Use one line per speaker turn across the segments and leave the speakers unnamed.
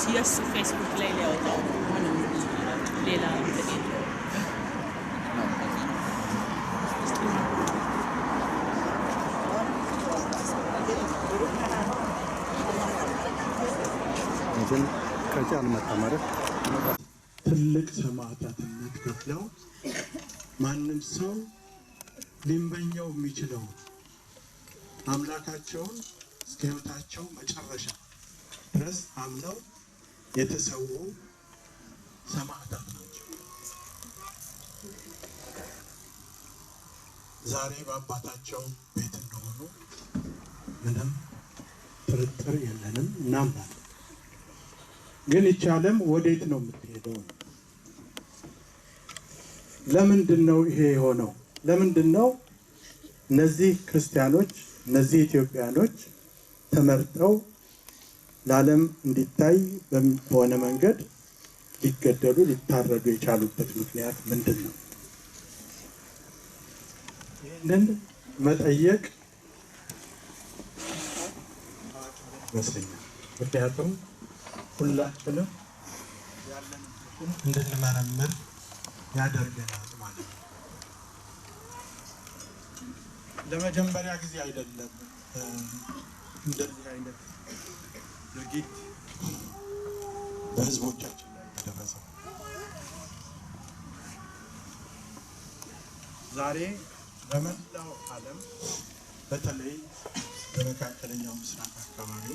ሲያስ ፌስቡክ ላይ ሊያወጣው ምንም ሌላ እንትን
እንትን ከቻል መጣመረ
ትልቅ ሰማዕታትነት ከፍለው ማንም ሰው ሊመኘው የሚችለው አምላካቸውን እስከ ሕይወታቸው መጨረሻ ድረስ አምነው የተሰዉ ሰማዕታት ናቸው። ዛሬ በአባታቸው ቤት እንደሆኑ ምንም ጥርጥር የለንም፣ እናምናለን። ግን ይህች ዓለም ወዴት ነው የምትሄደው? ለምንድን ነው ይሄ የሆነው? ለምንድን ነው እነዚህ ክርስቲያኖች እነዚህ ኢትዮጵያኖች ተመርጠው ለዓለም እንዲታይ በሆነ መንገድ ሊገደሉ ሊታረዱ የቻሉበት ምክንያት ምንድን ነው? ይህንን መጠየቅ ይመስለኛል። ምክንያቱም ሁላችንም ያለንበትን እንድንመረምር ያደርገናል ማለት ነው። ለመጀመሪያ ጊዜ አይደለም እንደዚህ አይነት ድርጊት በህዝቦቻችን ላይ የደረሰው። ዛሬ በመላው ዓለም በተለይ በመካከለኛው ምስራቅ አካባቢ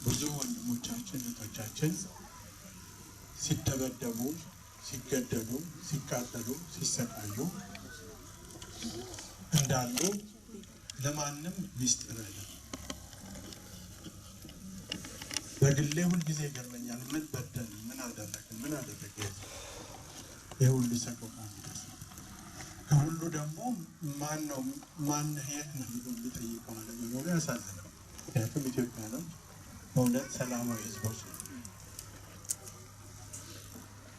ብዙ ወንድሞቻችን እህቶቻችን ሲደበደቡ፣ ሲገደሉ፣ ሲቃጠሉ፣ ሲሰቃዩ እንዳሉ ለማንም ሚስጥር አይደለም። በግሌ ሁልጊዜ ይገርመኛል። ምን በደል፣ ምን አደረግን፣ ምን አደረገ ይህ ሁሉ ሰቆቃ የሚደርስ? ከሁሉ ደግሞ ማን የት ነው ብሎ የሚጠይቀው አለመኖሩ ያሳዝናል። ምክንያቱም ኢትዮጵያ ነው በእውነት ሰላማዊ ህዝቦች ነው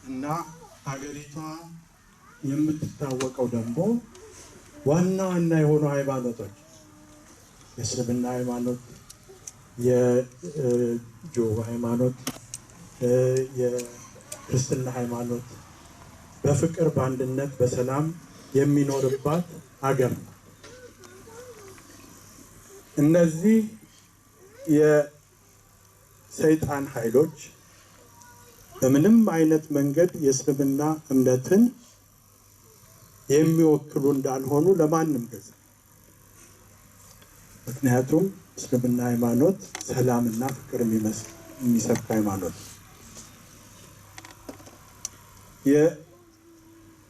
እና ሀገሪቷ የምትታወቀው ደግሞ ዋና ዋና የሆኑ ሃይማኖቶች የእስልምና ሃይማኖት፣ የጆባ ሃይማኖት፣ የክርስትና ሃይማኖት በፍቅር በአንድነት በሰላም የሚኖርባት ሀገር ነው። እነዚህ የሰይጣን ኃይሎች በምንም አይነት መንገድ የእስልምና እምነትን የሚወክሉ እንዳልሆኑ ለማንም ገዛ። ምክንያቱም እስልምና ሃይማኖት ሰላምና ፍቅር የሚሰብክ ሃይማኖት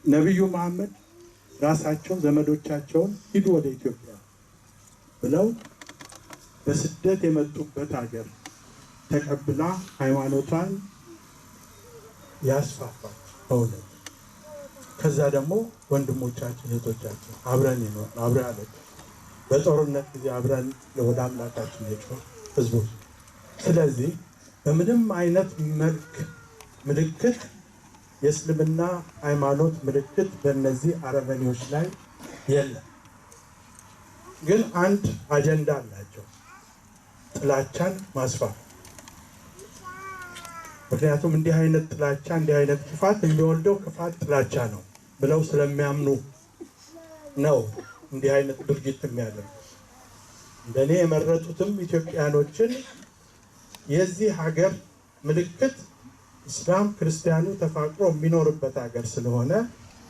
የነቢዩ መሐመድ ራሳቸው ዘመዶቻቸውን ሂዱ ወደ ኢትዮጵያ ብለው በስደት የመጡበት ሀገር ተቀብላ ሃይማኖቷን ያስፋፋች በእውነት። ከዛ ደግሞ ወንድሞቻችን እህቶቻችን አብረን ይኖር አብረን አለች በጦርነት ጊዜ አብረን ወደ አምላካችን የጮህ ህዝቦች። ስለዚህ በምንም አይነት መልክ ምልክት የእስልምና ሃይማኖት ምልክት በእነዚህ አረመኔዎች ላይ የለም። ግን አንድ አጀንዳ አላቸው፣ ጥላቻን ማስፋት። ምክንያቱም እንዲህ አይነት ጥላቻ እንዲህ አይነት ክፋት የሚወልደው ክፋት ጥላቻ ነው ብለው ስለሚያምኑ ነው እንዲህ አይነት ድርጊት የሚያደርጉ። እንደኔ የመረጡትም ኢትዮጵያኖችን የዚህ ሀገር ምልክት እስላም ክርስቲያኑ ተፋቅሮ የሚኖርበት ሀገር ስለሆነ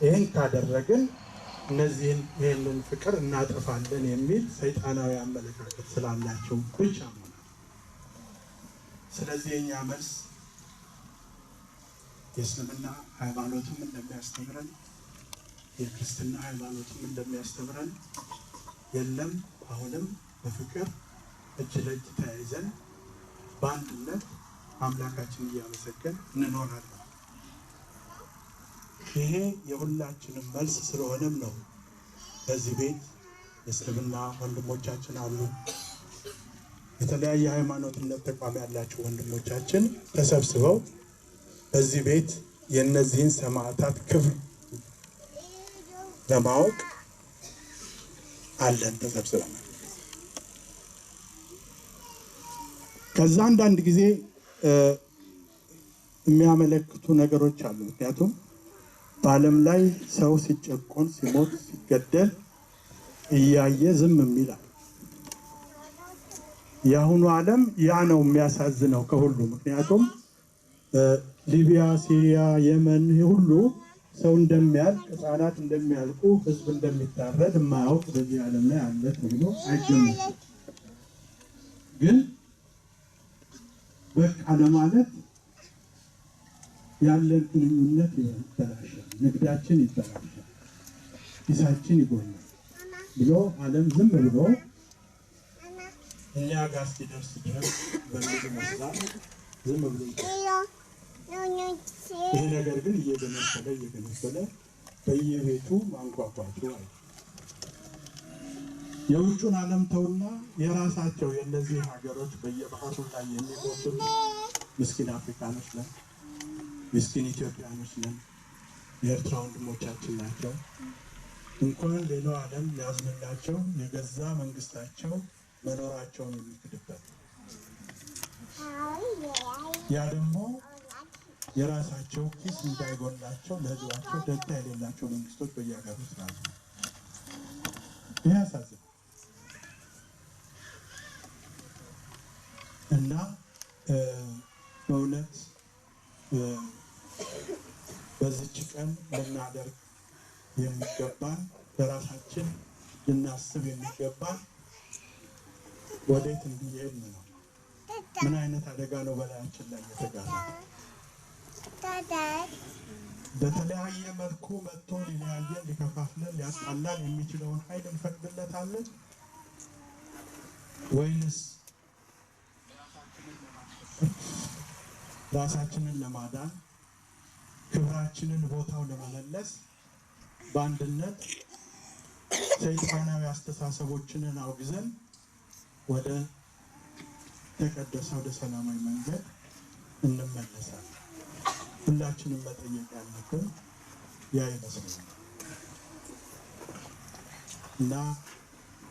ይህን ካደረግን ይህንን ፍቅር እናጠፋለን የሚል ሰይጣናዊ አመለካከት ስላላቸው ብቻ ነው። ስለዚህ የኛ መልስ የእስልምና ሃይማኖትም እንደሚያስተምረን የክርስትና ሃይማኖትም እንደሚያስተምረን የለም፣ አሁንም በፍቅር እጅ ለእጅ ተያይዘን በአንድነት አምላካችን እያመሰገን እንኖራለን። ይሄ የሁላችንም መልስ ስለሆነም ነው በዚህ ቤት የእስልምና ወንድሞቻችን አሉ፣ የተለያየ ሃይማኖትነት ተቋም ያላቸው ወንድሞቻችን ተሰብስበው በዚህ ቤት የእነዚህን ሰማዕታት ክብር ለማወቅ አለን ተሰብስበናል። ከዛ አንዳንድ ጊዜ የሚያመለክቱ ነገሮች አሉ። ምክንያቱም በዓለም ላይ ሰው ሲጨቆን፣ ሲሞት፣ ሲገደል እያየ ዝም የሚላል የአሁኑ ዓለም ያ ነው የሚያሳዝነው ከሁሉ። ምክንያቱም ሊቢያ፣ ሲሪያ፣ የመን ሁሉ ሰው እንደሚያልቅ፣ ሕፃናት እንደሚያልቁ፣ ሕዝብ እንደሚታረድ የማያውቅ በዚህ ዓለም ላይ አለ ተብሎ አይገመትም። ግን በቃ ለማለት ያለን ግንኙነት ይበላሻል፣ ንግዳችን ይበላሻል፣ ኪሳችን ይጎላል ብሎ ዓለም ዝም ብሎ እኛ ጋር እስኪደርስ ድረስ በሚል ይመስላል ዝም ብሎ ይሄ ነገር ግን እየገነፈለ በየቤቱ ማንኳኳቱ አለ። የውጩን ዓለም ተውና የራሳቸው የእነዚህ ሀገሮች በየባህሩ ላይ የሚሞቱት ምስኪን አፍሪካኖች ነን፣ ምስኪን ኢትዮጵያኖች ነን፣ የኤርትራ ወንድሞቻችን ናቸው። እንኳን ሌላው ዓለም ሊያዝንላቸው የገዛ መንግስታቸው መኖራቸውን የሚክድበት ያ ደግሞ የራሳቸው ኪስ እንዳይጎላቸው ለህዝባቸው ደንታ የሌላቸው መንግስቶች በየሀገሩ ስላሉ ይህ ያሳዝናል። እና በእውነት በዚች ቀን ልናደርግ የሚገባን ለራሳችን ልናስብ የሚገባን ወዴት እንዲሄድን ነው። ምን አይነት አደጋ ነው በላያችን ላይ የተጋረጠ? በተለያየ መልኩ መጥቶ ሊለያየን፣ ሊከፋፍለን፣ ሊያጣላን የሚችለውን ኃይል እንፈቅድለታለን ወይንስ ራሳችንን ለማዳን ክብራችንን ቦታው ለመመለስ በአንድነት ሰይጣናዊ አስተሳሰቦችንን አውግዘን ወደ ተቀደሰ ወደ ሰላማዊ መንገድ እንመለሳለን? ሁላችንም መጠየቅ ያለብን ያ ይመስለኛል። እና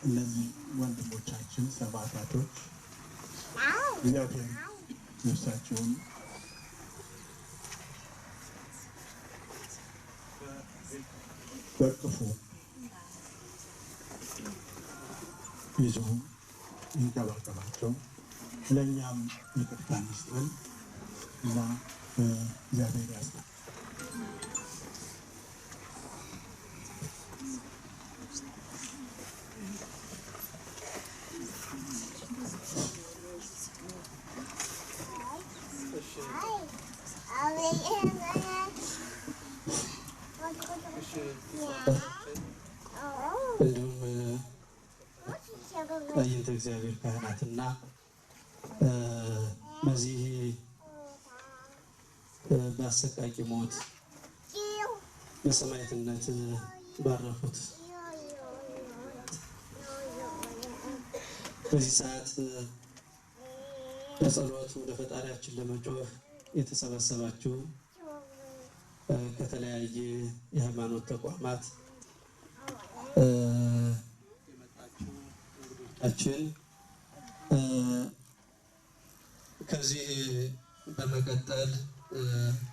እነዚህ ወንድሞቻችን ሰማዕታቶች እግዚአብሔር ነፍሳቸውን በቅፉ ይዞ ይንከባከባቸው፣ ለእኛም ይቅርታ ይስጠን እና እግዚአብሔር ያስጠን።
እንዲሁም አይንተ እግዚአብሔር ካህናትና በዚህ በአሰቃቂ ሞት በሰማዕትነት ባረፉት በዚህ ሰዓት በጸሎት ወደ ፈጣሪያችን ለመጮህ የተሰበሰባችሁ ከተለያየ የሃይማኖት ተቋማት የመጣችሁ እንግዶቻችን ከዚህ በመቀጠል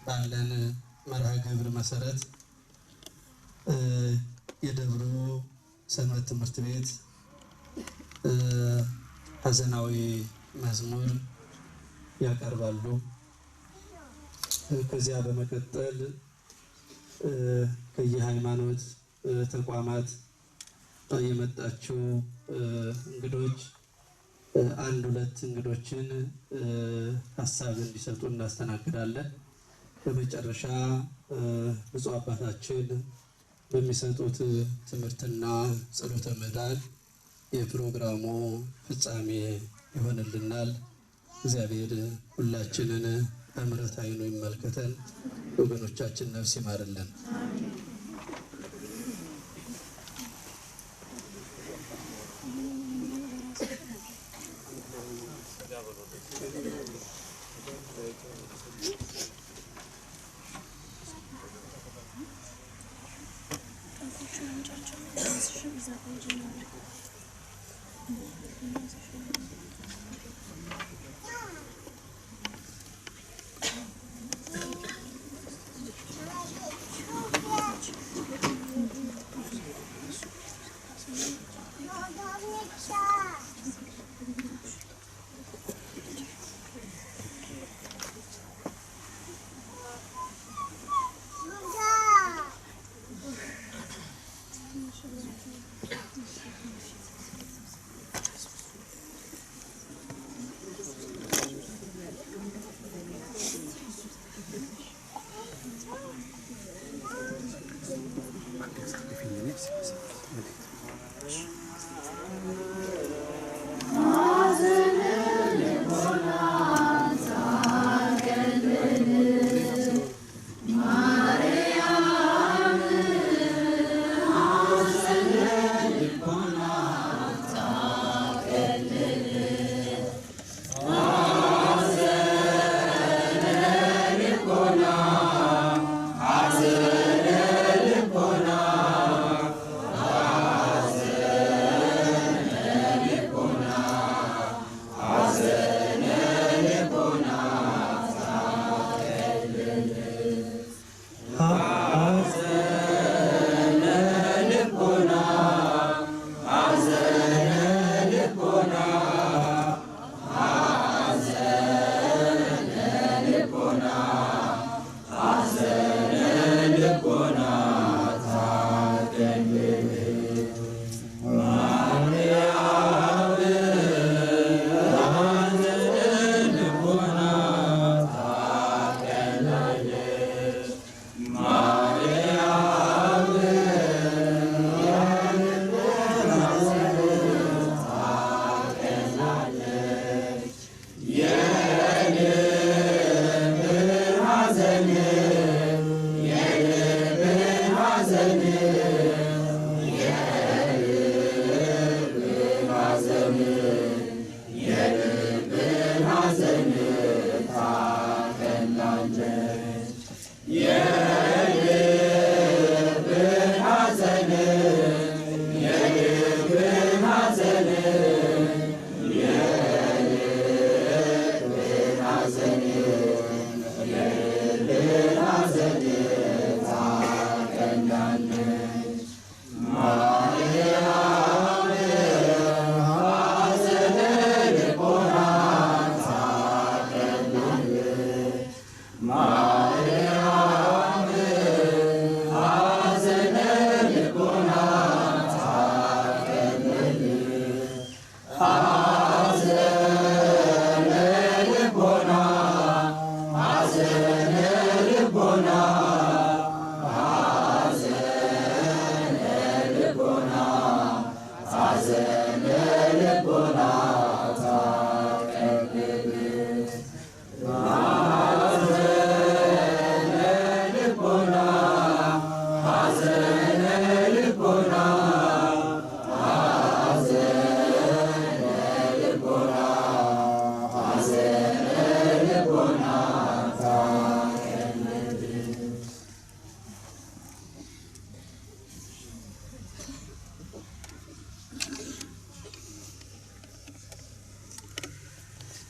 ባለን መርሃ ግብር መሰረት የደብሩ ሰንበት ትምህርት ቤት ሐዘናዊ መዝሙር ያቀርባሉ። ከዚያ በመቀጠል ከየሃይማኖት ተቋማት የመጣችሁ እንግዶች አንድ ሁለት እንግዶችን ሀሳብ እንዲሰጡ እናስተናግዳለን። በመጨረሻ ብፁዕ አባታችን በሚሰጡት ትምህርትና ጸሎተ ምዕዳን የፕሮግራሙ ፍጻሜ ይሆንልናል። እግዚአብሔር ሁላችንን በምሕረት ዓይኑ ይመልከተን፣ ወገኖቻችን ነፍስ ይማርልን።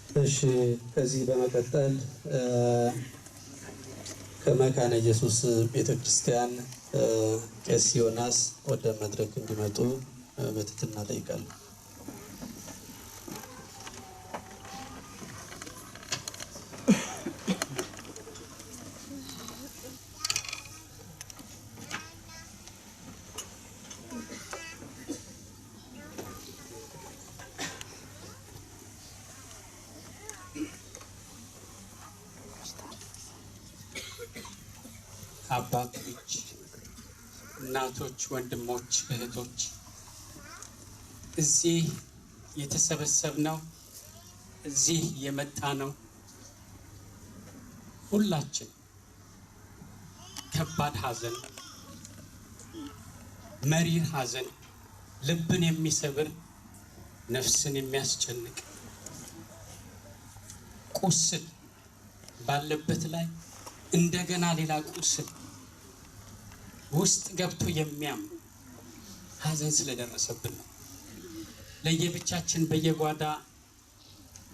እሺ ከዚህ በመቀጠል ከመካነ ኢየሱስ ቤተክርስቲያን ቄስ ዮናስ ወደ መድረክ እንዲመጡ በትህትና እጠይቃለሁ። አባቶች፣ እናቶች፣ ወንድሞች፣ እህቶች እዚህ የተሰበሰብነው እዚህ የመጣነው ሁላችን ከባድ ሐዘን፣ መሪር ሐዘን፣ ልብን የሚሰብር ነፍስን የሚያስጨንቅ ቁስል ባለበት ላይ እንደገና ሌላ ቁስል ውስጥ ገብቶ የሚያም ሐዘን ስለደረሰብን ነው። ለየብቻችን በየጓዳ፣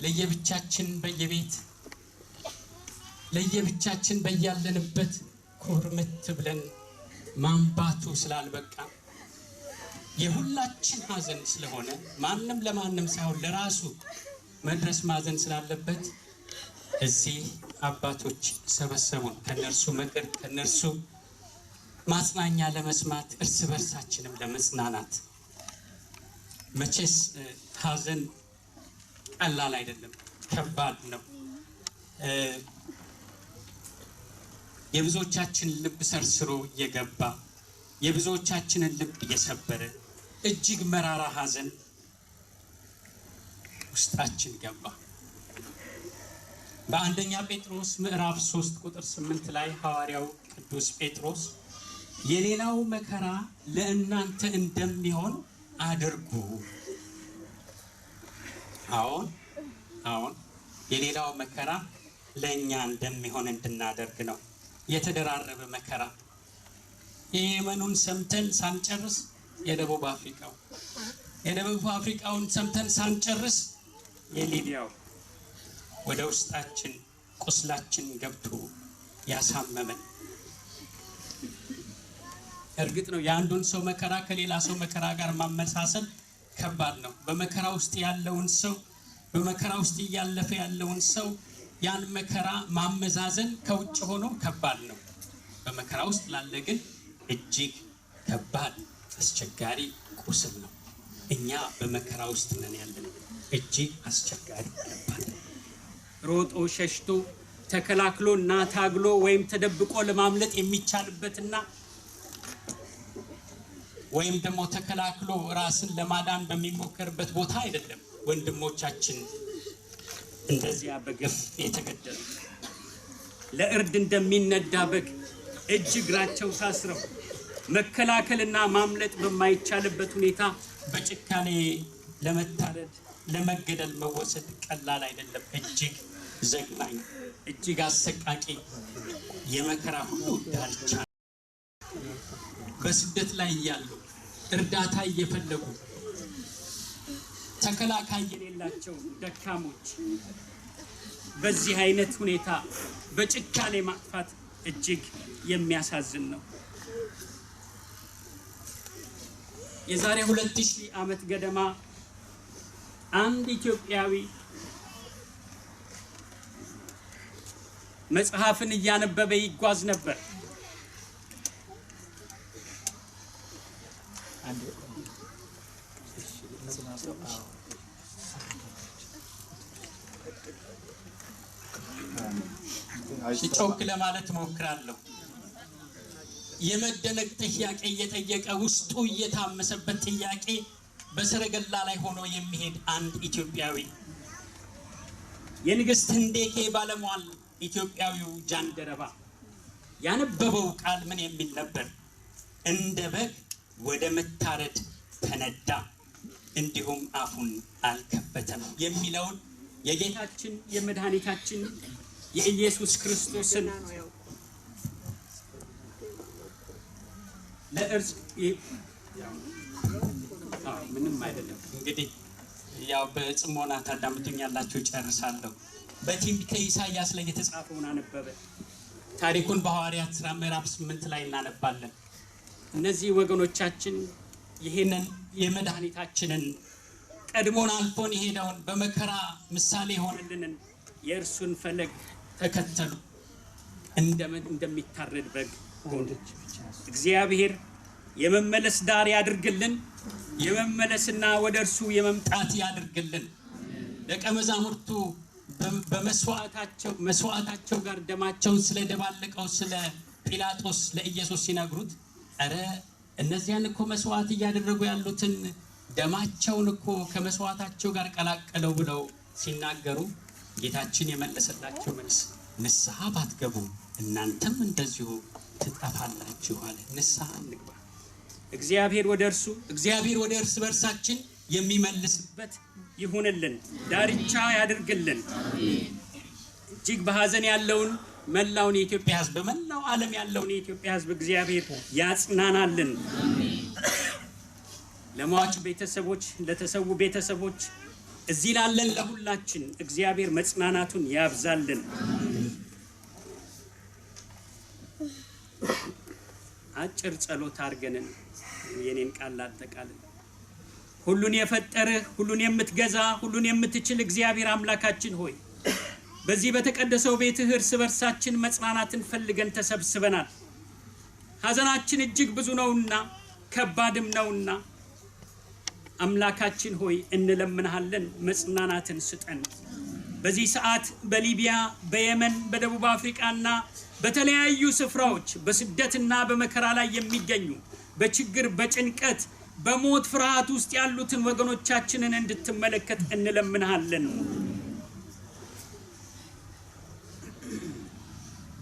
ለየብቻችን በየቤት፣ ለየብቻችን በያለንበት ኩርምት ብለን ማንባቱ ስላልበቃ የሁላችን ሐዘን ስለሆነ ማንም ለማንም ሳይሆን ለራሱ መድረስ ማዘን ስላለበት እዚህ አባቶች ሰበሰቡን። ከነርሱ ምክር ከነርሱ ማጽናኛ ለመስማት እርስ በርሳችንም ለመጽናናት። መቼስ ሐዘን ቀላል አይደለም፣ ከባድ ነው። የብዙዎቻችን ልብ ሰርስሮ እየገባ የብዙዎቻችንን ልብ እየሰበረ እጅግ መራራ ሐዘን ውስጣችን ገባ። በአንደኛ ጴጥሮስ ምዕራፍ 3 ቁጥር 8 ላይ ሐዋርያው ቅዱስ ጴጥሮስ የሌላው መከራ ለእናንተ እንደሚሆን አድርጉ። አሁን የሌላው መከራ ለእኛ እንደሚሆን እንድናደርግ ነው። የተደራረበ መከራ የየመኑን ሰምተን ሳንጨርስ የደቡብ አፍሪካውን ሰምተን ሳንጨርስ የሊቢያው ወደ ውስጣችን ቁስላችን ገብቶ ያሳመመን። እርግጥ ነው የአንዱን ሰው መከራ ከሌላ ሰው መከራ ጋር ማመሳሰል ከባድ ነው። በመከራ ውስጥ ያለውን ሰው በመከራ ውስጥ እያለፈ ያለውን ሰው ያን መከራ ማመዛዘን ከውጭ ሆኖ ከባድ ነው። በመከራ ውስጥ ላለ ግን እጅግ ከባድ አስቸጋሪ ቁስል ነው። እኛ በመከራ ውስጥ ነን ያለን። እጅግ አስቸጋሪ ከባድ ሮጦ ሸሽቶ ተከላክሎ እና ታግሎ ወይም ተደብቆ ለማምለጥ የሚቻልበትና ወይም ደግሞ ተከላክሎ ራስን ለማዳን በሚሞከርበት ቦታ አይደለም። ወንድሞቻችን እንደዚያ በግፍ የተገደሉ ለእርድ እንደሚነዳ በግ እጅ እግራቸው ታስረው መከላከልና ማምለጥ በማይቻልበት ሁኔታ በጭካኔ ለመታረድ ለመገደል መወሰድ ቀላል አይደለም። እጅግ ዘግናኝ እጅግ አሰቃቂ የመከራ ሁሉ ዳርቻ በስደት ላይ ያሉ እርዳታ እየፈለጉ ተከላካይ የሌላቸው ደካሞች በዚህ አይነት ሁኔታ በጭካኔ ማጥፋት እጅግ የሚያሳዝን ነው። የዛሬ 2000 ዓመት ገደማ አንድ ኢትዮጵያዊ መጽሐፍን እያነበበ ይጓዝ ነበር። ጮክ ለማለት ሞክራለሁ። የመደነቅ ጥያቄ እየጠየቀ ውስጡ እየታመሰበት ጥያቄ በሰረገላ ላይ ሆኖ የሚሄድ አንድ ኢትዮጵያዊ የንግስት ህንዴኬ ባለሟል ኢትዮጵያዊው ጃንደረባ ያነበበው ቃል ምን የሚል ነበር? እንደ በግ ወደ መታረድ ተነዳ፣ እንዲሁም አፉን አልከፈተም የሚለውን የጌታችን የመድኃኒታችን የኢየሱስ ክርስቶስን ለእርስ ምንም አይደለም። እንግዲህ ያው በጽሞና ታዳምጡኛላችሁ ጨርሳለሁ። በትንቢተ ኢሳይያስ ላይ የተጻፈውን አነበበ። ታሪኩን በሐዋርያት ሥራ ምዕራፍ 8 ላይ እናነባለን። እነዚህ ወገኖቻችን ይሄንን የመድኃኒታችንን ቀድሞን አልፎን የሄደውን በመከራ ምሳሌ ሆነልንን የእርሱን ፈለግ ተከተሉ። እንደሚታረድ በግ ሆነች። እግዚአብሔር የመመለስ ዳር ያድርግልን። የመመለስና ወደ እርሱ የመምጣት ያድርግልን። ደቀ መዛሙርቱ በመስዋዕታቸው ጋር ደማቸውን ስለደባለቀው ስለ ጲላጦስ ለኢየሱስ ሲነግሩት አረ እነዚያን እኮ መስዋዕት እያደረጉ ያሉትን ደማቸውን እኮ ከመስዋዕታቸው ጋር ቀላቀለው ብለው ሲናገሩ ጌታችን የመለሰላቸው መልስ ንስሐ ባትገቡ እናንተም እንደዚሁ ትጠፋላችሁ አለ። ንስሐ እንግባ። እግዚአብሔር ወደ እርስ በርሳችን የሚመልስበት ይሁንልን፣ ዳርቻ ያድርግልን። እጅግ በሐዘን ያለውን መላውን የኢትዮጵያ ሕዝብ በመላው ዓለም ያለውን የኢትዮጵያ ሕዝብ እግዚአብሔር ያጽናናልን። ለሟች ቤተሰቦች፣ ለተሰዉ ቤተሰቦች፣ እዚህ ላለን ለሁላችን እግዚአብሔር መጽናናቱን ያብዛልን። አጭር ጸሎት አድርገን የኔን ቃል ላጠቃልል። ሁሉን የፈጠርህ ሁሉን የምትገዛ ሁሉን የምትችል እግዚአብሔር አምላካችን ሆይ በዚህ በተቀደሰው ቤትህ እርስ በርሳችን መጽናናትን ፈልገን ተሰብስበናል። ሐዘናችን እጅግ ብዙ ነውና ከባድም ነውና አምላካችን ሆይ እንለምንሃለን፣ መጽናናትን ስጠን። በዚህ ሰዓት በሊቢያ፣ በየመን፣ በደቡብ አፍሪካና በተለያዩ ስፍራዎች በስደትና በመከራ ላይ የሚገኙ በችግር በጭንቀት በሞት ፍርሃት ውስጥ ያሉትን ወገኖቻችንን እንድትመለከት እንለምንሃለን።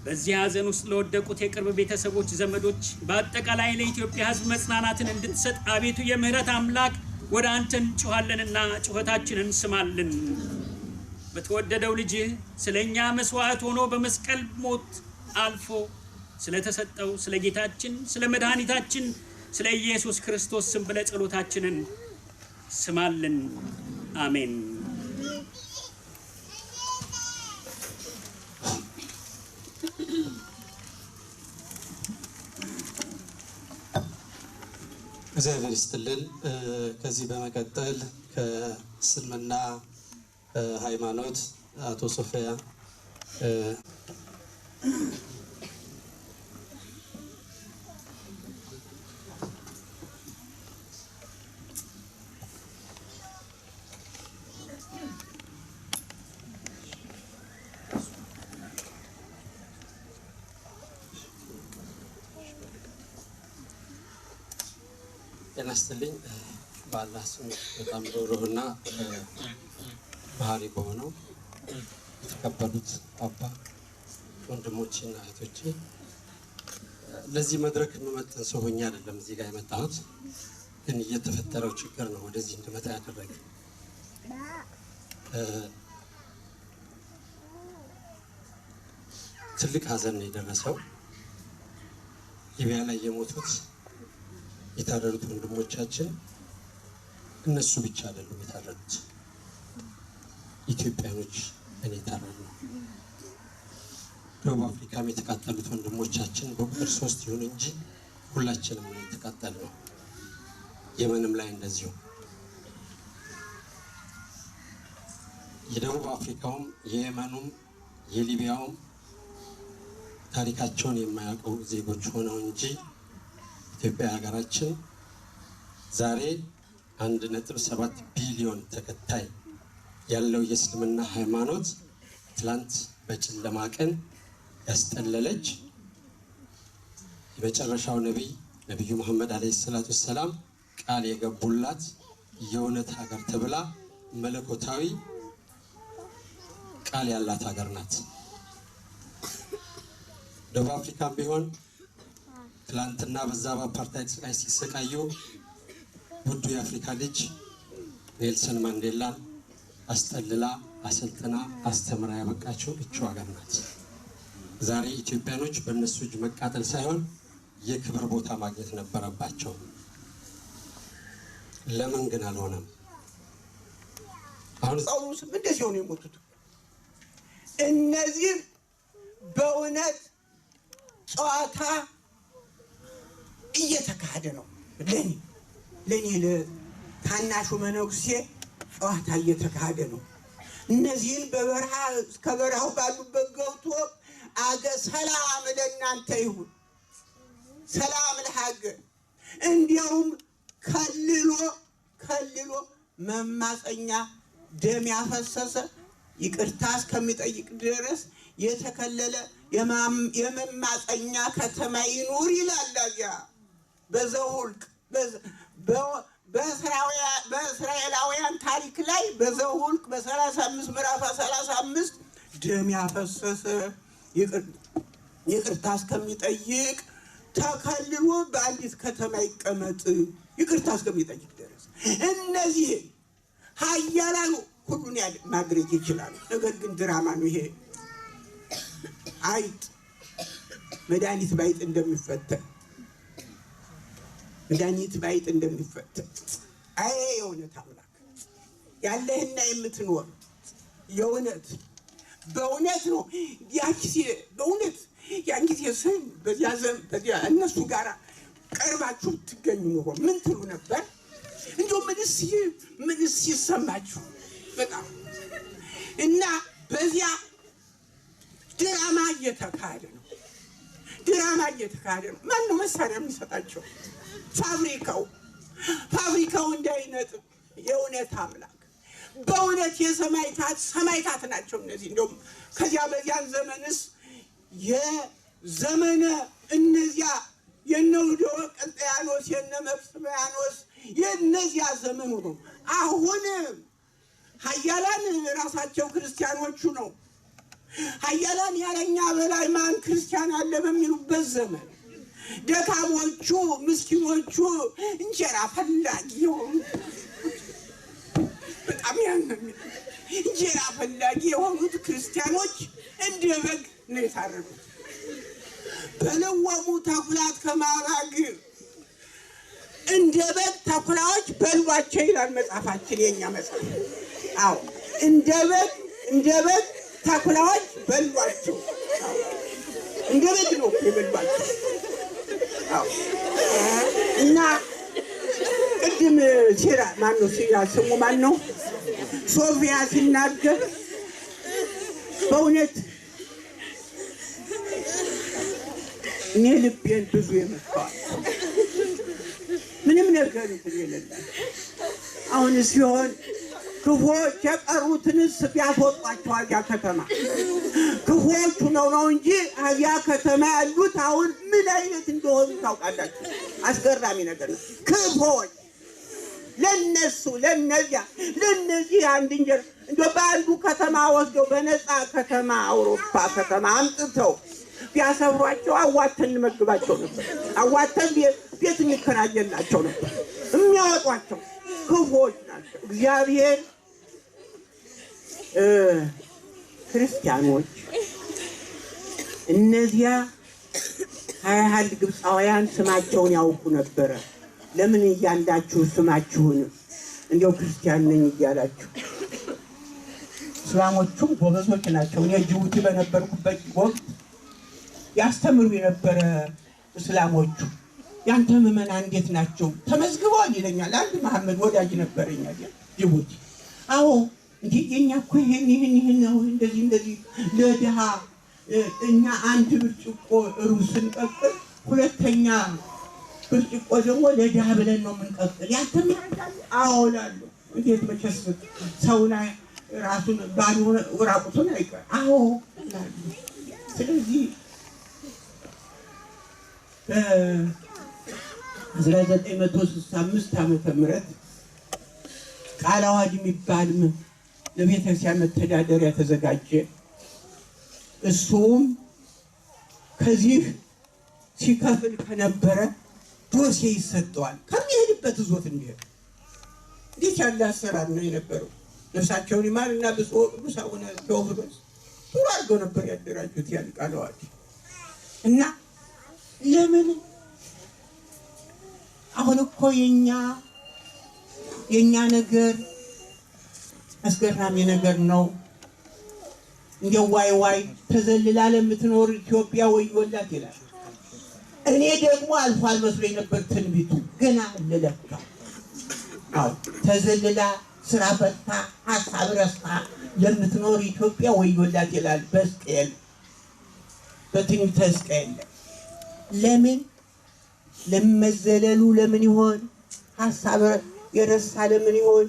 በዚህ ሐዘን ውስጥ ለወደቁት የቅርብ ቤተሰቦች፣ ዘመዶች፣ በአጠቃላይ ለኢትዮጵያ ሕዝብ መጽናናትን እንድትሰጥ አቤቱ የምህረት አምላክ ወደ አንተ እንጮኻለንና ጩኸታችንን ስማልን። በተወደደው ልጅ ስለኛ መስዋዕት ሆኖ በመስቀል ሞት አልፎ ስለተሰጠው ስለ ጌታችን ስለ መድኃኒታችን ስለ ኢየሱስ ክርስቶስ ስም ብለህ ጸሎታችንን ስማልን። አሜን።
እግዚአብሔር ይስጥልን። ከዚህ በመቀጠል ከእስልምና ሃይማኖት አቶ ሶፊያ ጤናስትልኝ በአላህ ስም በጣም ሩህሩህና ባህሪ በሆነው የተከበሩት አባ ወንድሞቼና እህቶቼ ለዚህ መድረክ የምመጥን ሰው ሆኜ አይደለም እዚህ ጋር የመጣሁት፣ ግን እየተፈጠረው ችግር ነው ወደዚህ እንድመጣ ያደረገ። ትልቅ ሀዘን ነው የደረሰው። ሊቢያ ላይ የሞቱት የታረዱት ወንድሞቻችን እነሱ ብቻ አይደሉም የታረዱት፣ ኢትዮጵያኖች እኔ ታረዱ። ደቡብ አፍሪካም የተቃጠሉት ወንድሞቻችን በቁጥር 3 ይሁን እንጂ ሁላችንም ነው የተቃጠልነው። የመንም ላይ እንደዚሁ። የደቡብ አፍሪካውም የየመኑም የሊቢያውም ታሪካቸውን የማያውቁ ዜጎች ሆነው እንጂ ኢትዮጵያ ሀገራችን ዛሬ 1.7 ቢሊዮን ተከታይ ያለው የእስልምና ሃይማኖት ትላንት በጨለማ ቀን ያስጠለለች የመጨረሻው ነብዩ መሐመድ አለይሂ ሰላቱ ሰላም ቃል የገቡላት የእውነት ሀገር ተብላ መለኮታዊ ቃል ያላት ሀገር ናት። ደቡብ አፍሪካም ቢሆን ትላንትና በዛ በአፓርታይድ ስቃይ ሲሰቃዩ ውዱ የአፍሪካ ልጅ ኔልሰን ማንዴላን አስጠልላ አሰልጥና አስተምራ ያበቃቸው እቹ ሀገር ናት። ዛሬ ኢትዮጵያኖች በእነሱ እጅ መቃጠል ሳይሆን የክብር ቦታ ማግኘት ነበረባቸው። ለምን ግን አልሆነም? አሁን
ጳውሎስም እንደዚህ ሆነ የሞቱት። እነዚህ በእውነት ጨዋታ እየተካሄደ ነው። ለኔ ለታናሹ መነኩሴ ጨዋታ እየተካሄደ ነው። እነዚህን በበረሃ ከበረሃው ባሉበት ገብቶ ሰላም ለእናንተ ይሁን፣ ሰላም ለሀገር እንዲያውም ከልሎ መማፀኛ ደም ያፈሰሰ ይቅርታ እስከሚጠይቅ ድረስ የተከለለ የመማፀኛ ከተማ ይኑር ይላል። ያ በዘኍልቍ በእስራኤላውያን ታሪክ ላይ በዘኍልቍ በ35 ምዕራፍ 35 ደም ያፈሰሰ ይቅርታ እስከሚጠይቅ ተከልሎ በአንዲት ከተማ ይቀመጥ፣ ይቅርታ እስከሚጠይቅ ድረስ። እነዚህ ኃያላኑ ሁሉን ማድረግ ይችላሉ። ነገር ግን ድራማ ነው ይሄ። አይጥ መድኃኒት ባይጥ እንደሚፈተን አይ የእውነት አምላክ ያለህና የምትኖር የእውነት በእውነት ነው። ያን ጊዜ ስም በዚያ እነሱ ጋር ቀርባችሁ ትገኙ ኖሮ ምን ትሉ ነበር? እንዲሁ ምንስ ይሰማችሁ? በጣም እና በዚያ ድራማ እየተካሄደ ነው። ማነው መሳሪያ የሚሰጣቸው? ፋብሪካው እንዳይነጥብ የእውነት አምላክ በእውነት ሰማዕታት ናቸው እነዚህ። እንደውም ከዚያ በዚያን ዘመንስ የዘመነ እነዚያ የነ ዲዮቅልጥያኖስ የነ መክስምያኖስ የነዚያ ዘመኑ ነው። አሁን ኃያላን ራሳቸው ክርስቲያኖቹ ነው። ኃያላን ያለኛ በላይ ማን ክርስቲያን አለ በሚሉበት ዘመን ደካሞቹ ምስኪኖቹ እንጀራ ፈላጊ በጣም እንጀራ ፈላጊ የሆኑት ክርስቲያኖች እንደ በግ ነው የታረዱት። በለወሙ ተኩላት ከማባግ እንደ በግ ተኩላዎች በልቧቸው ይላል መጽሐፋችን፣ የኛ መጽሐፍ። አዎ እንደ በግ ተኩላዎች በልቧቸው። እንደ በግ ነው የበልቧቸው። አዎ እና ቅድም ስሙ ማን ነው ሶፊያ ሲናገር በእውነት እኔ ልቤን ብዙ የመታዋል። ምንም ነገር የሌለ አሁን ሲሆን ክፉዎች የቀሩትንስ ቢያስወጧቸው እዚያ ከተማ ክፉዎቹ ነው እንጂ እዚያ ከተማ ያሉት አሁን ምን አይነት እንደሆኑ ታውቃላችሁ? አስገራሚ ነገር ነው። ክፉዎች ለነዚህ አንድ እንጀራ እንደው በአንዱ ከተማ ወስደው በነፃ ከተማ አውሮፓ ከተማ አምጥተው ቢያሰብሯቸው አዋተን እንመግባቸው ነበር። አዋተን ቤት እንከራየላቸው ነበር። የሚያወጧቸው ክፉዎች ናቸው። እግዚአብሔር ክርስቲያኖች እነዚያ 21 ግብፃውያን ስማቸውን ያውቁ ነበረ። ለምን እያንዳችሁ ስማችሁን እንደው ክርስቲያን ነኝ እያላችሁ? እስላሞቹም ጎበዞች ናቸው። እኔ ጅቡቲ በነበርኩበት ወቅት ያስተምሩ የነበረ እስላሞቹ ያንተ ምዕመናን እንዴት ናቸው ተመዝግበዋል ይለኛል። አንድ መሐመድ ወዳጅ ነበረኛ ጅቡቲ። አዎ እንዴ የኛ እኮ ይሄን ነው እንደዚህ ለድሃ እኛ አንድ ብርጭቆ ሩዝ ስንቀቅል ሁለተኛ ብርጭቆ ደግሞ ለድሃ ብለን ነው የምንቀቅል። ያንተም አዎላሉ። እንዴት መቸስ ሰውና ራሱን ባዶ ወራቁቱን አይቀር። አዎ ስለዚህ በ1965 ዓመተ ምህረት ቃለ ዓዋዲ የሚባል ለቤተክርስቲያን መተዳደሪያ ተዘጋጀ። እሱም ከዚህ ሲከፍል ከነበረ ዶሴ ይሰጠዋል። ከሚሄድበት ዞት እንዲሄድ እንዴት ያለ አሰራር ነው የነበረው። ነፍሳቸውን ይማርና ብፁዕ ወቅዱስ አቡነ ቴዎፍሎስ ጥሩ አድርገው ነበር ያደራጁት ያን ቃለ ዓዋዲ እና ለምን አሁን እኮ የኛ ነገር አስገራሚ ነገር ነው። እንደው ዋይ ዋይ ተዘልላ ለምትኖር ኢትዮጵያ ወዮላት ይላል። እኔ ደግሞ አልፏል መስሎኝ ነበር ትንቢቱ፣ ገና ለለካ። አዎ ተዘልላ ስራ ፈታ ሀሳብ ረስታ ለምትኖር ኢትዮጵያ ወዮላት ይላል በሕዝቅኤል፣ በትንቢተ ሕዝቅኤል። ለምን ለመዘለሉ ለምን ይሆን? ሀሳብ የረሳ ለምን ይሆን?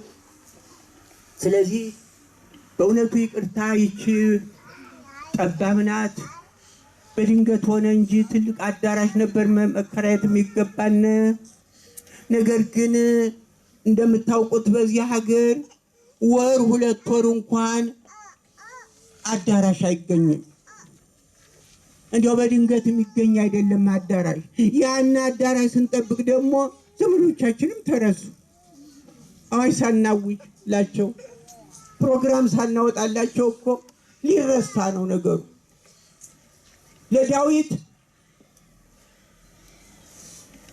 ስለዚህ በእውነቱ ይቅርታ፣ ይቺ ጠባብ ናት። በድንገት ሆነ እንጂ ትልቅ አዳራሽ ነበር መከራየት የሚገባን። ነገር ግን እንደምታውቁት በዚህ ሀገር ወር 2 ወር እንኳን አዳራሽ አይገኝም። እንዲያው በድንገት የሚገኝ አይደለም አዳራሽ። ያን አዳራሽ ስንጠብቅ ደግሞ ዘመዶቻችንም ተረሱ። አዋጅ ሳናውጅላቸው ፕሮግራም ሳናወጣላቸው እኮ ሊረሳ ነው ነገሩ። ለዳዊት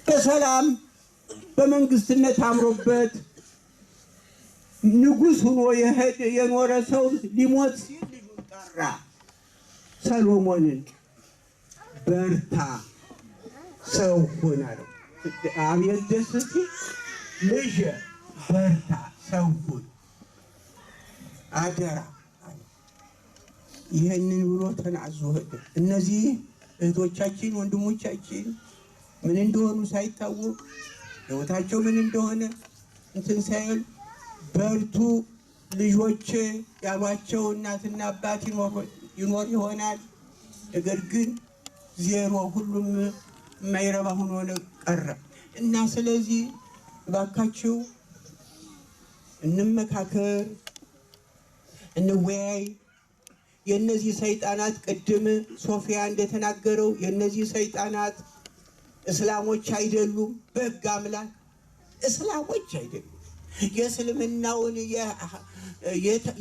በሰላም በመንግስትነት አምሮበት ንጉሥ ሆኖ የኖረ ሰው ሊሞት ሲል ልጁን ጠራ፣ ሰሎሞንን በርታ ሰው ሁን አለው። አቤት ደስ ሲል! ልጄ በርታ ሰው ሁን አደራ። ይህንን ብሎ ተናዞ ሄደ። እነዚህ እህቶቻችን ወንድሞቻችን ምን እንደሆኑ ሳይታወቅ ሕይወታቸው ምን እንደሆነ እንትን ሳይል በርቱ ልጆች ያሏቸው እናትና አባት ይኖር ይሆናል። ነገር ግን ዜሮ፣ ሁሉም የማይረባ ሆኖ ቀረ እና ስለዚህ እባካችሁ እንመካከር፣ እንወያይ። የነዚህ ሰይጣናት ቅድም ሶፊያ እንደተናገረው የነዚህ ሰይጣናት እስላሞች አይደሉም። በሕግ አምላክ እስላሞች አይደሉም። የእስልምናውን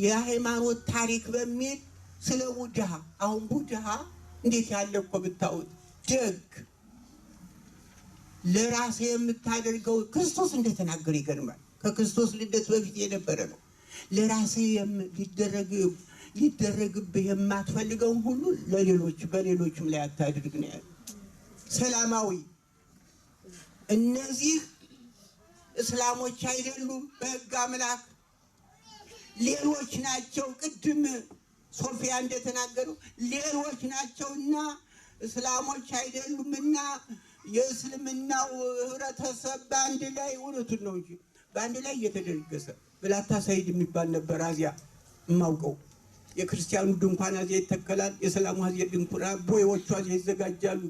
የሃይማኖት ታሪክ በሚል ስለ ቡድሃ፣ አሁን ቡድሃ እንዴት ያለ እኮ ብታዩት ደግ ለራሴ የምታደርገው ክርስቶስ እንደተናገረ ይገርማል። ከክርስቶስ ልደት በፊት የነበረ ነው። ለራሴ ሊደረግብህ የማትፈልገውን ሁሉ ለሌሎች በሌሎችም ላይ አታድርግ ነው ያለው። ሰላማዊ እነዚህ እስላሞች አይደሉም። በሕግ አምላክ ሌሎች ናቸው። ቅድም ሶፊያ እንደተናገረው ሌሎች ናቸውና እስላሞች አይደሉምና የእስልምናው ህብረተሰብ በአንድ ላይ እውነቱን ነው እንጂ በአንድ ላይ እየተደረገሰ ብላታ ሰይድ የሚባል ነበር። አዚያ የማውቀው የክርስቲያኑ ድንኳን አዚያ ይተከላል፣ የሰላሙ አዚያ ድንኳን ቦዮቹ አዚያ ይዘጋጃሉ።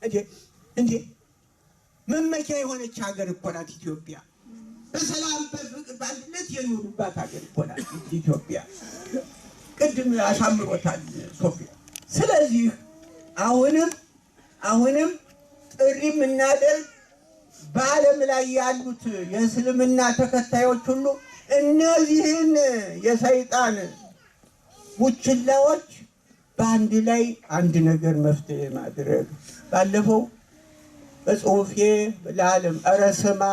አዚያ እንዴ መመኪያ የሆነች ሀገር እኮ ናት ኢትዮጵያ። በሰላም በፍቅር በአንድነት የኖሩባት ሀገር እኮ ናት ኢትዮጵያ። ቅድም አሳምሮታል ሶፊያ። ስለዚህ አሁንም ጥሪ የምናደርግ በዓለም ላይ ያሉት የእስልምና ተከታዮች ሁሉ እነዚህን የሰይጣን ቡችላዎች በአንድ ላይ አንድ ነገር መፍትሄ ማድረግ። ባለፈው በጽሁፌ ለዓለም ኧረ ስማ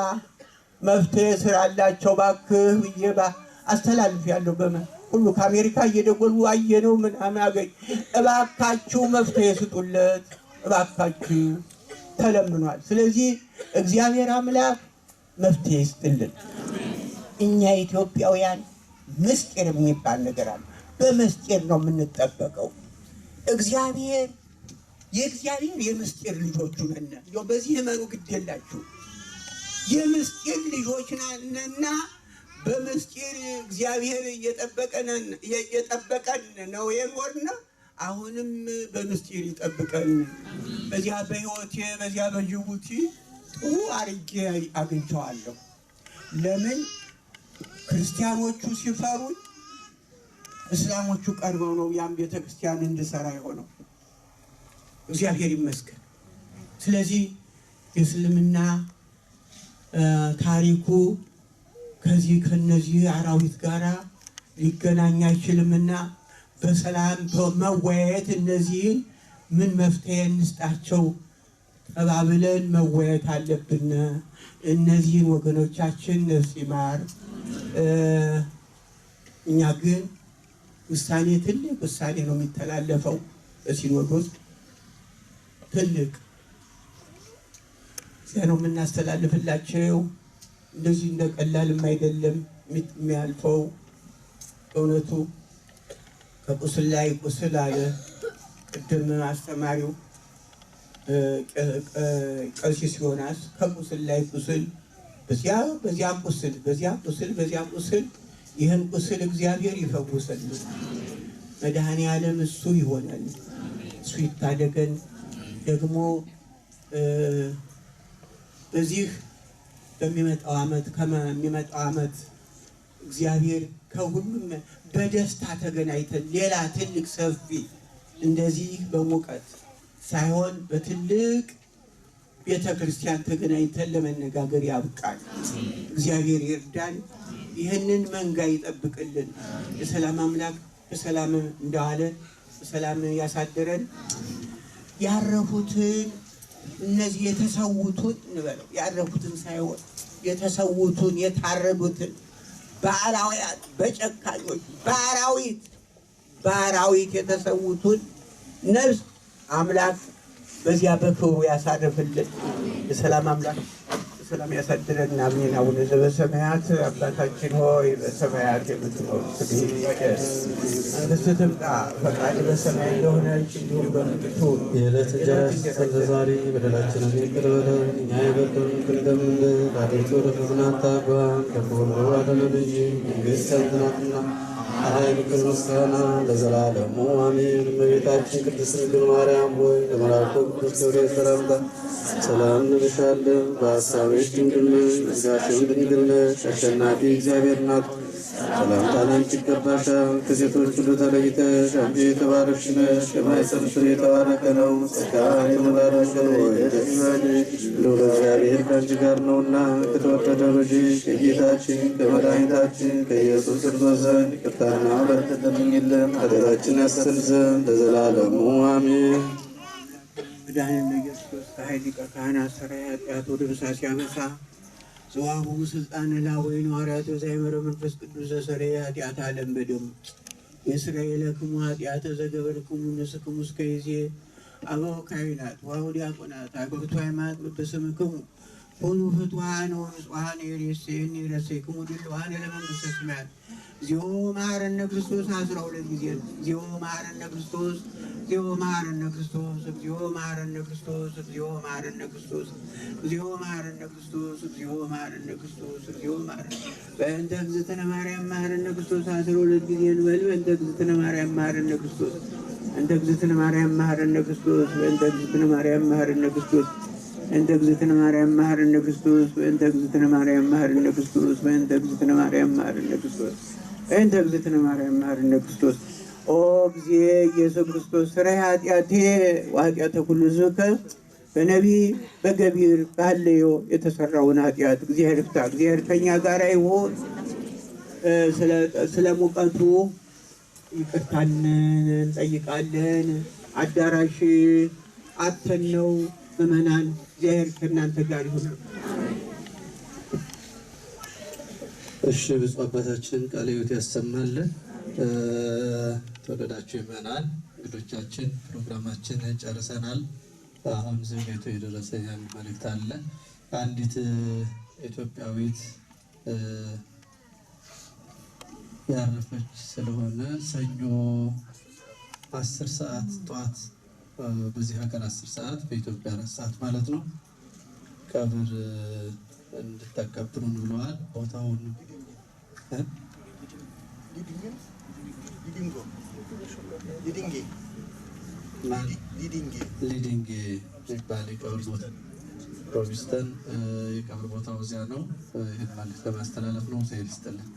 መፍትሄ ስራላቸው ባክህ ብዬ አስተላልፍ ያለው ሁሉ ከአሜሪካ እየደወሉ አየነው ምናምን አገኝ። እባካችሁ መፍትሄ ስጡለት እባካችሁ ተለምኗል። ስለዚህ እግዚአብሔር አምላክ መፍትሄ ይስጥልን። እኛ ኢትዮጵያውያን ምስጢር የሚባል ነገር አለ። በምስጢር ነው የምንጠበቀው። የእግዚአብሔር የምስጢር ልጆቹ ነን። በዚህ እመኑ፣ ግድ የላችሁ የምስጢር ልጆች ነንና በምስጢር እግዚአብሔር እየጠበቀን ነው የኖርነ። አሁንም በምስጢር ይጠብቀን። በዚያ በሕይወቴ በዚያ በጅቡቲ ጥሩ አርጌ አግኝቼዋለሁ። ለምን ክርስቲያኖቹ ሲፈሩኝ እስላሞቹ ቀርበው ነው ያን ቤተክርስቲያን እንድሰራ የሆነው። እግዚአብሔር ይመስገን። ስለዚህ የእስልምና ታሪኩ ከነዚህ አራዊት ጋራ ሊገናኝ አይችልምና በሰላም በመወያየት እነዚህን ምን መፍትሄ እንስጣቸው ተባብለን መወያየት አለብን። እነዚህን ወገኖቻችን ነፍስ ይማር። እኛ ግን ውሳኔ ትልቅ ውሳኔ ነው የሚተላለፈው በሲኖዶስ ትልቅ ነው የምናስተላልፍላቸው። እንደዚህ እንደ ቀላልም አይደለም የሚያልፈው። በእውነቱ ከቁስል ላይ ቁስል አለ። ቅድም አስተማሪው ቀሲስ ዮናስ ከቁስል ላይ ቁስል፣ በዚያ ቁስል ይህን ቁስል እግዚአብሔር ይፈውሰልን። መድኃኔዓለም እሱ ይሆናል፣ እሱ ይታደገን። ደግሞ በዚህ በሚመጣው ዓመት እግዚአብሔር ከሁሉም በደስታ ተገናኝተን ሌላ ትልቅ ሰፊ እንደዚህ በሙቀት ሳይሆን በትልቅ ቤተ ክርስቲያን ተገናኝተን ለመነጋገር ያብቃል። እግዚአብሔር ይርዳን፣ ይህንን መንጋ ይጠብቅልን። የሰላም አምላክ በሰላም እንደዋለ በሰላም ያሳድረን። ያረፉትን እነዚህ የተሰዉትን እንበለው ያረፉትን ሳይሆን የተሰዉትን የታረዱትን በአራዊት በጨካኞች በአራዊት የተሰዉትን ነፍስ አምላክ በዚያ በክብሩ ያሳርፍልን። የሰላም አምላክ በሰላም ያሳድረን። አሜን። አቡነ ዘበሰማያት አባታችን ሆይ በሰማያት የምትኖር ስምህ ይቀደስ፣ መንግሥትህ ትምጣ፣ ፈቃድህ በሰማይ እንደሆነች እንዲሁም በምድር ትሁን።
የዕለት እንጀራችንን ስጠን ዛሬ፣ በደላችንን ይቅር በለን እኛ የበደሉንን እንደምንል፣ አቤቱ ወደ ፈተና አታግባን ከክፉ ሁሉ አድነን እንጂ መንግሥት ያንተ ናትና ኃይል፣ ክብር፣ ምስጋና ለዘላለሙ አሜን። እመቤታችን ቅድስት ድንግል ማርያም ሆይ ለመልአኩ ቅዱስ ገብርኤል ሰላምታ ሰላም እንልሻለን። በሐሳብሽ ድንግል ነሽ፣ በሥጋሽም ድንግል ነሽ። አሸናፊ እግዚአብሔር ናት፣ ሰላምታ ላንቺ ይገባሻል። ከሴቶች ሁሉ ተለይተሽ አንቺ የተባረክሽ ነሽ፣ የማኅፀንሽ ፍሬ የተባረከ ነው። ጸጋን የተመላሽ ሆይ ደስ ይበልሽ፣ ልዑል እግዚአብሔር ከአንቺ ጋር ነውና ከተወደደው ልጅሽ ከጌታችን ከመድኃኒታችን ከኢየሱስ ክርስቶስ ዘንድ ይቅርታና ምሕረት ለምኝልን ኃጢአታችንን ያስተሰርይ ዘንድ ለዘላለሙ አሜን።
መድኃኒነ ኢየሱስ ከኃይል ሊቀ ካህናት ሠራይ ኃጢአት ወደ ምሳሌ ያበሳ ዘዋሁ ስልጣን ላወይን ሐዋርያት ዘአይመረ መንፈስ ቅዱስ ዘሰረየ ኃጢአት ዓለም በደሙ የእስራኤል ለክሙ ኃጢአተ ዘገበርክሙ ንስክሙ እስከ ይዜ አበው ካህናት ወአበው ዲያቆናት አግብርቱ ሃይማኖት በስምክሙ ሁኑ ፍቱሐነ ወንጹሐነ ይሬሴክሙ ድሉዋነ ለመንግሥተ ሰማያት እግዚኦ መሐረነ ክርስቶስ 12 ጊዜ እግዚኦ መሐረነ ክርስቶስ እግዚኦ መሐረነ ክርስቶስ እግዚኦ መሐረነ ክርስቶስ እግዚኦ መሐረነ ክርስቶስ እግዚኦ መሐረነ ክርስቶስ እግዚኦ መሐረነ ክርስቶስ እግዚኦ መሐረነ በእንተ እግዝእትነ ማርያም መሐረነ ክርስቶስ 12 ጊዜ እንበል። በእንተ እግዝእትነ ማርያም መሐረነ ክርስቶስ እንተ እግዝእትነ ማርያም መሐረነ ክርስቶስ በእንተ እግዝእትነ ማርያም መሐረነ ክርስቶስ እንተ እግዝእትነ ማርያም መሐረነ ክርስቶስ በእንተ እግዝእትነ ማርያም መሐረነ ክርስቶስ በእንተ እግዝእትነ ማርያም መሐረነ ክርስቶስ በእንተ እግዝእትነ ማርያም መሐረነ ክርስቶስ። ኦ እግዚእ ኢየሱስ ክርስቶስ ሥራይ ኃጢአቴ ወኃጢአተ ኩሉ ሕዝብከ በነቢይ በገቢር ባለዮ የተሰራውን ኃጢአት እግዚአብሔር ይፍታ። እግዚአብሔር ከእኛ ጋር ይሁን። ስለ ሙቀቱ ይቅርታን እንጠይቃለን። አዳራሽ አተን ነው ምዕመናን። እግዚአብሔር ከእናንተ ጋር ይሁን።
እሺ፣ ብፁዕ አባታችን ቃለ ሕይወት ያሰማልን። ተወደዳችሁ ምዕመናን፣ እንግዶቻችን ፕሮግራማችን ጨርሰናል። አሁን ዝግጅቱ የደረሰኝ አንድ መልእክት አለ። አንዲት ኢትዮጵያዊት ያረፈች ስለሆነ ሰኞ 10 ሰዓት ጠዋት በዚህ ሀገር 10 ሰዓት በኢትዮጵያ 4 ሰዓት ማለት ነው ቀብር እንድታቀብሩን ብለዋል። ቦታውን ሊዲንጌ የሚባል የቀብር ቦታ ፕሮቪስተን የቀብር ቦታው እዚያ ነው። ይህን መልዕክት ለማስተላለፍ ነው። እግዚአብሔር ይስጥልን።